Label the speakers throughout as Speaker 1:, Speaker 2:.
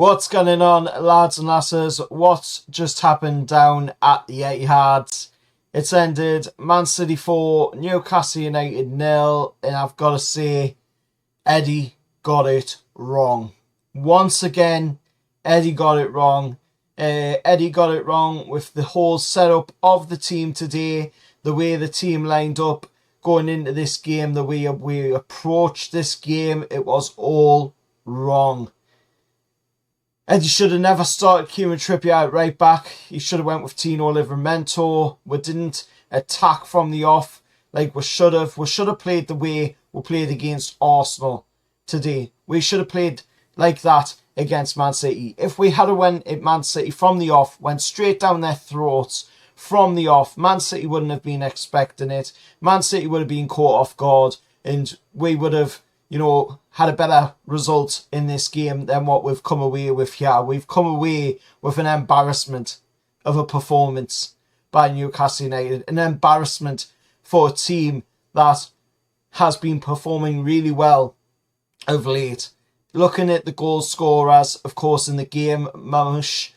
Speaker 1: What's going on, lads and lasses? What just happened down at the Etihad? It's ended Man City 4, Newcastle United 0, and I've got to say, Eddie got it wrong. Once again, Eddie got it wrong. Eddie got it wrong with the whole setup of the team today, the way the team lined up going into this game, the way we approached this game. It was all wrong. Eddie should have never started Kieran Trippier at right back. He should have went with Tino Livramento. We didn't attack from the off like we should have. We should have played the way we played against Arsenal today. We should have played like that against Man City. If we had went at Man City from the off, went straight down their throats from the off, Man City wouldn't have been expecting it. Man City would have been caught off guard, and we would have, had a better result in this game than what we've come away with here. We've come away with an embarrassment of a performance by Newcastle United. An embarrassment for a team that has been performing really well of late. Looking at the goal scorers, of course, in the game, Mamouche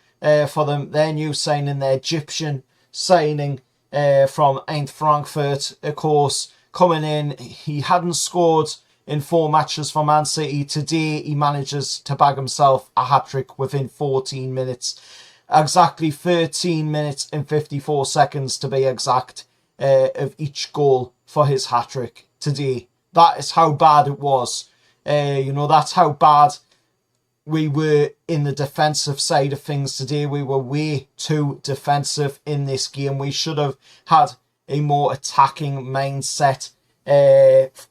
Speaker 1: for them, their new signing, their Egyptian signing from Eintracht Frankfurt, of course, coming in. He hadn't scored in 4 matches for Man City. Today, he manages to bag himself a hat-trick within 14 minutes. Exactly 13 minutes and 54 seconds to be exact of each goal for his hat-trick today. That is how bad it was. That's how bad we were in the defensive side of things today. We were way too defensive in this game. We should have had a more attacking mindset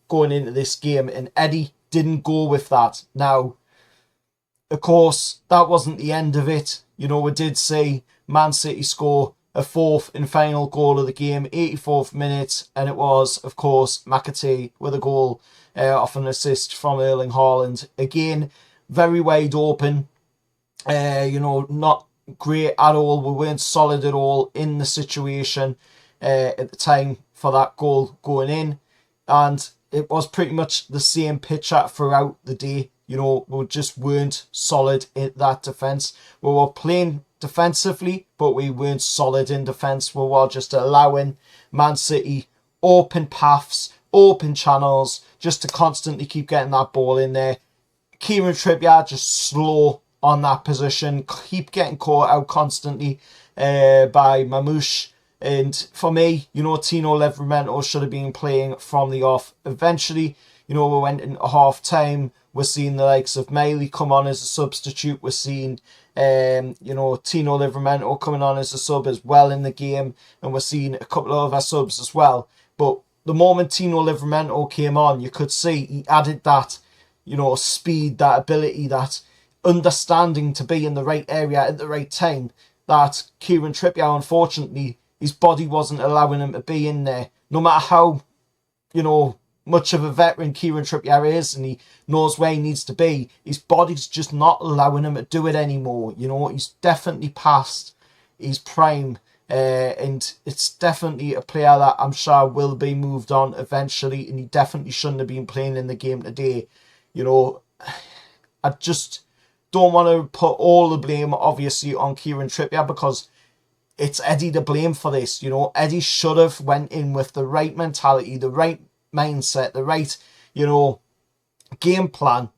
Speaker 1: going into this game, and Eddie didn't go with that. Now, of course, that wasn't the end of it. We did see Man City score a fourth and final goal of the game, 84th minute, and it was, of course, McAtee with a goal off an assist from Erling Haaland. Again, very wide open, not great at all. We weren't solid at all in the situation at the time for that goal going in. And it was pretty much the same picture throughout the day. We just weren't solid in that defence. We were playing defensively, but we weren't solid in defence. We were just allowing Man City open paths, open channels, just to constantly keep getting that ball in there. Kieran Trippier just slow on that position, keep getting caught out constantly by Mamouche. And for me, Tino Livramento should have been playing from the off. Eventually, we went into half time. We're seeing the likes of Miley come on as a substitute. We're seeing, Tino Livramento coming on as a sub as well in the game. And we're seeing a couple of other subs as well. But the moment Tino Livramento came on, you could see he added that, speed, that ability, that understanding to be in the right area at the right time. That Kieran Trippier, unfortunately, his body wasn't allowing him to be in there. No matter how, much of a veteran Kieran Trippier is and he knows where he needs to be, his body's just not allowing him to do it anymore. He's definitely past his prime. And it's definitely a player that I'm sure will be moved on eventually. And he definitely shouldn't have been playing in the game today. I just don't want to put all the blame, obviously, on Kieran Trippier, because it's Eddie to blame for this. Eddie should have went in with the right mentality, the right mindset, the right, game plan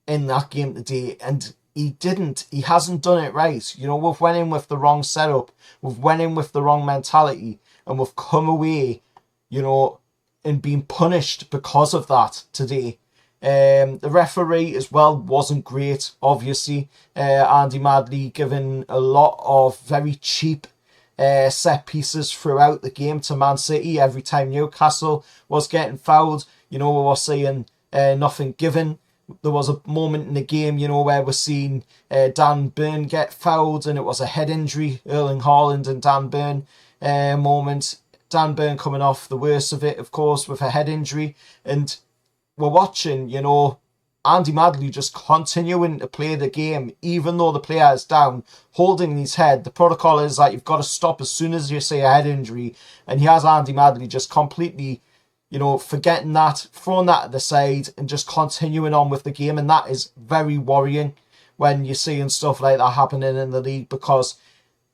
Speaker 1: in that game today. And he didn't. He hasn't done it right. We've went in with the wrong setup. We've went in with the wrong mentality. And we've come away, and been punished because of that today. The referee as well wasn't great, obviously. Andy Madley given a lot of very cheap set pieces throughout the game to Man City. Every time Newcastle was getting fouled, we were seeing nothing given. There was a moment in the game, where we're seeing Dan Burn get fouled, and it was a head injury, Erling Haaland and Dan Burn moment. Dan Burn coming off the worst of it, of course, with a head injury. And we're watching, Andy Madley just continuing to play the game, even though the player is down, holding his head. The protocol is that you've got to stop as soon as you see a head injury. And he has Andy Madley just completely, forgetting that, throwing that at the side and just continuing on with the game. And that is very worrying when you're seeing stuff like that happening in the league, because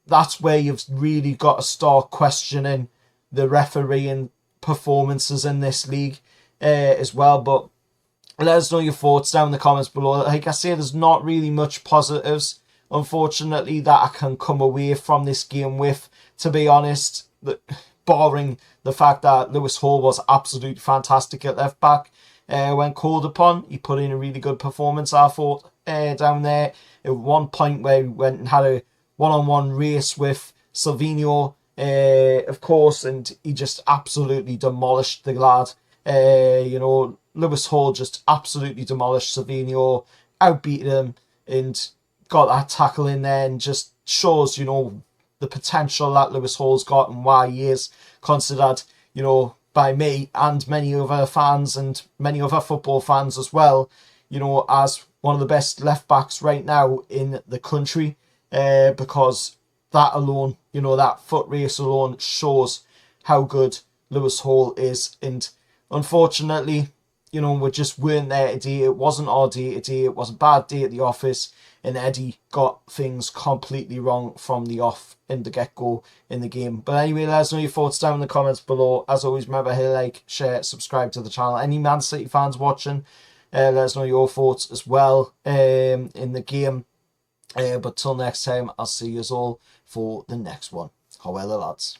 Speaker 1: that's where you've really got to start questioning the refereeing performances in this league as well. But let us know your thoughts down in the comments below. Like I say, there's not really much positives, unfortunately, that I can come away from this game with, to be honest, barring the fact that Lewis Hall was absolutely fantastic at left back when called upon. He put in a really good performance, I thought, down there. At one point where he went and had a one-on-one race with Silvino, of course, and he just absolutely demolished the lad. Lewis Hall just absolutely demolished Silvino, outbeat him, and got that tackle in there, and just shows, the potential that Lewis Hall's got and why he is considered, by me and many other fans and many other football fans as well, as one of the best left backs right now in the country, because that alone, that foot race alone shows how good Lewis Hall is. And unfortunately, we just weren't there today. It wasn't our day today. It was a bad day at the office, and Eddie got things completely wrong from the off in the get-go in the game. But anyway, let us know your thoughts down in the comments below. As always, remember, hit like, share, subscribe to the channel. Any Man City fans watching, let us know your thoughts as well in the game. But till next time, I'll see you all for the next one. However, lads.